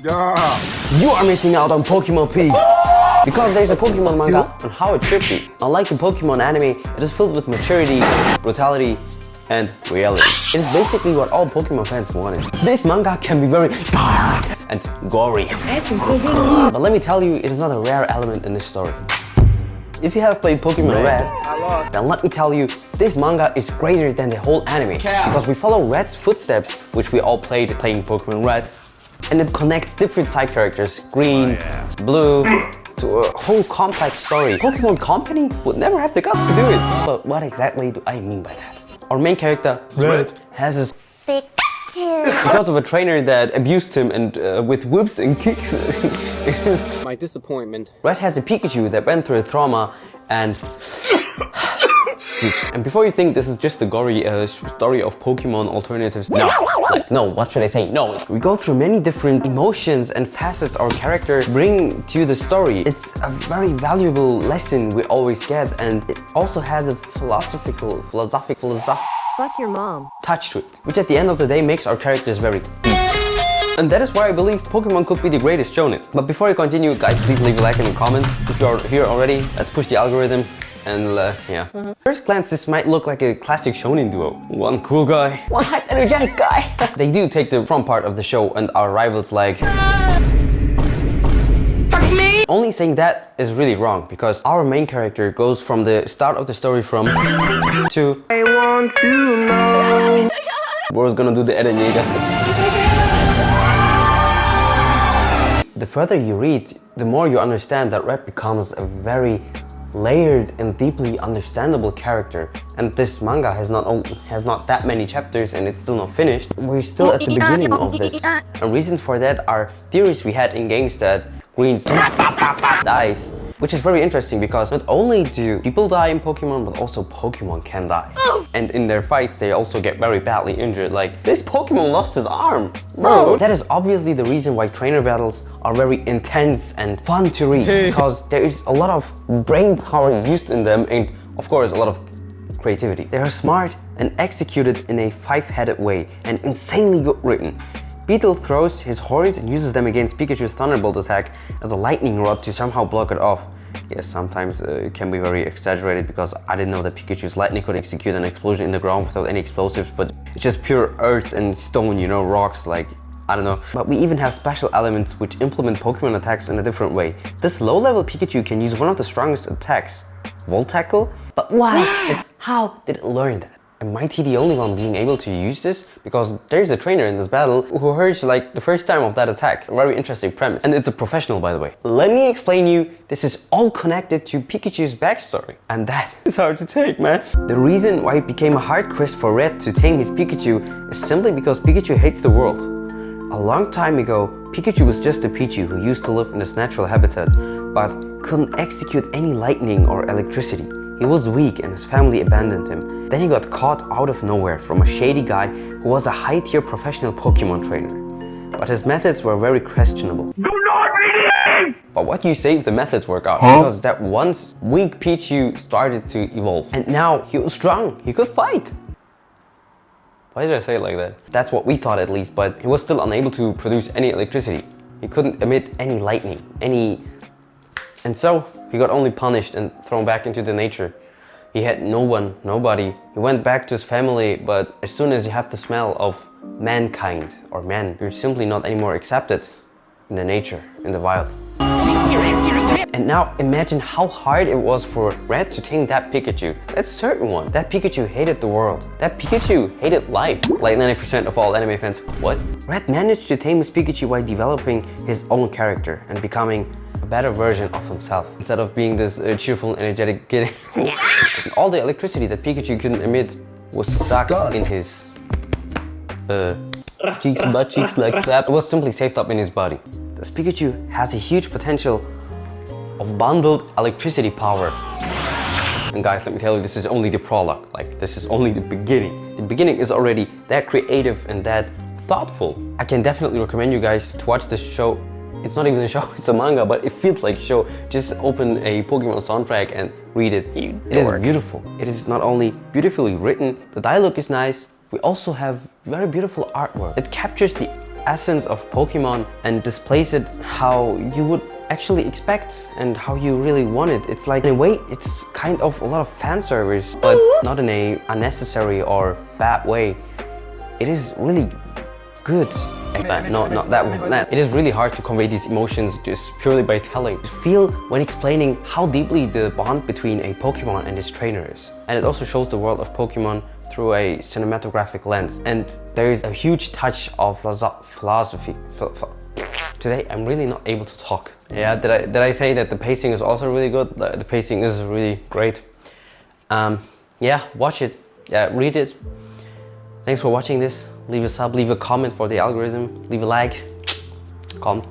Yeah. You are missing out on Pokemon P! Because there's a Pokemon manga on how it should be. Unlike the Pokemon anime, it is filled with maturity, brutality, and reality. It is basically what all Pokemon fans wanted. This manga can be very dark and gory. But let me tell you, it is not a rare element in this story. If you have played Pokemon Red, then let me tell you, this manga is greater than the whole anime. Because we follow Red's footsteps, which we all played playing Pokemon Red, and it connects different side characters, green, blue, to a whole complex story. Pokemon Company would never have the guts to do it. But what exactly do I mean by that? Our main character, Red, has his because of a trainer that abused him and with whips and kicks. It is my disappointment. Red has a Pikachu that went through a trauma and... And before you think this is just a gory story of Pokemon alternatives, no, what should I say? No. We go through many different emotions and facets our character bring to the story. It's a very valuable lesson we always get, and it also has a philosophical Fuck your mom. touch to it, which at the end of the day makes our characters very deep. And that is why I believe Pokemon could be the greatest shonen. But before I continue, guys, please leave a like and a comment. If you're here already, let's push the algorithm. And yeah. First glance, this might look like a classic shonen duo. One cool guy, one hyped energetic guy. They do take the front part of the show and are rivals like... Fuck me! Only saying that is really wrong, because our main character goes from the start of the story from to... I want to know. We're gonna do the Eren Yeager. The further you read, the more you understand that Red becomes a very layered and deeply understandable character. And this manga has not that many chapters and it's still not finished. We're still at the beginning of this. And reasons for that are theories we had in games that Green dies. Which is very interesting because not only do people die in Pokemon, but also Pokemon can die. And in their fights, they also get very badly injured. Like, this Pokemon lost his arm, bro. That is obviously the reason why trainer battles are very intense and fun to read. Because there is a lot of brain power used in them and, of course, a lot of creativity. They are smart and executed in a five-headed way and insanely good written. Beetle throws his horns and uses them against Pikachu's Thunderbolt attack as a lightning rod to somehow block it off. Yes, sometimes it can be very exaggerated because I didn't know that Pikachu's lightning could execute an explosion in the ground without any explosives, but it's just pure earth and stone, you know, rocks, like, I don't know. But we even have special elements which implement Pokemon attacks in a different way. This low-level Pikachu can use one of the strongest attacks, Volt Tackle, but why and how did it learn that? And might he the only one being able to use this? Because there's a trainer in this battle who heard like the first time of that attack. A very interesting premise. And it's a professional, by the way. Let me explain you, this is all connected to Pikachu's backstory. And that is hard to take, man. The reason why it became a hard quest for Red to tame his Pikachu is simply because Pikachu hates the world. A long time ago, Pikachu was just a Pichu who used to live in his natural habitat, but couldn't execute any lightning or electricity. He was weak and his family abandoned him. Then he got caught out of nowhere from a shady guy who was a high-tier professional Pokemon trainer. But his methods were very questionable. Do not read him! But what do you say if the methods work out? Because that once weak Pichu started to evolve. And now he was strong, he could fight. Why did I say it like that? That's what we thought at least, but he was still unable to produce any electricity. He couldn't emit any lightning, And so, he got only punished and thrown back into the nature. He had no one, nobody. He went back to his family, but as soon as you have the smell of mankind or man, you're simply not anymore accepted in the nature, in the wild. And now imagine how hard it was for Red to tame that Pikachu. That certain one. That Pikachu hated the world. That Pikachu hated life. Like 90% of all anime fans. What? Red managed to tame his Pikachu by developing his own character and becoming a better version of himself. Instead of being this cheerful, energetic kid. All the electricity that Pikachu couldn't emit was stuck in his butt cheeks like that. It was simply saved up in his body. This Pikachu has a huge potential of bundled electricity power. And guys, let me tell you, this is only the prologue. Like, this is only the beginning. The beginning is already that creative and that thoughtful. I can definitely recommend you guys to watch this show. It's not even a show, it's a manga, but it feels like a show. Just open a Pokemon soundtrack and read it. It is beautiful. It is not only beautifully written, the dialogue is nice, we also have very beautiful artwork that captures the essence of Pokemon and displays it how you would actually expect and how you really want it. It's like, in a way, it's kind of a lot of fan service, but not in a unnecessary or bad way. It is really good. No, not that. It is really hard to convey these emotions just purely by telling. You feel when explaining how deeply the bond between a Pokemon and its trainer is. And it also shows the world of Pokemon through a cinematographic lens. And there is a huge touch of philosophy. Today, I'm really not able to talk. Yeah, did I say that the pacing is also really good? The pacing is really great. Yeah, watch it. Yeah, read it. Thanks for watching this. Leave a sub, leave a comment for the algorithm, leave a like, comment.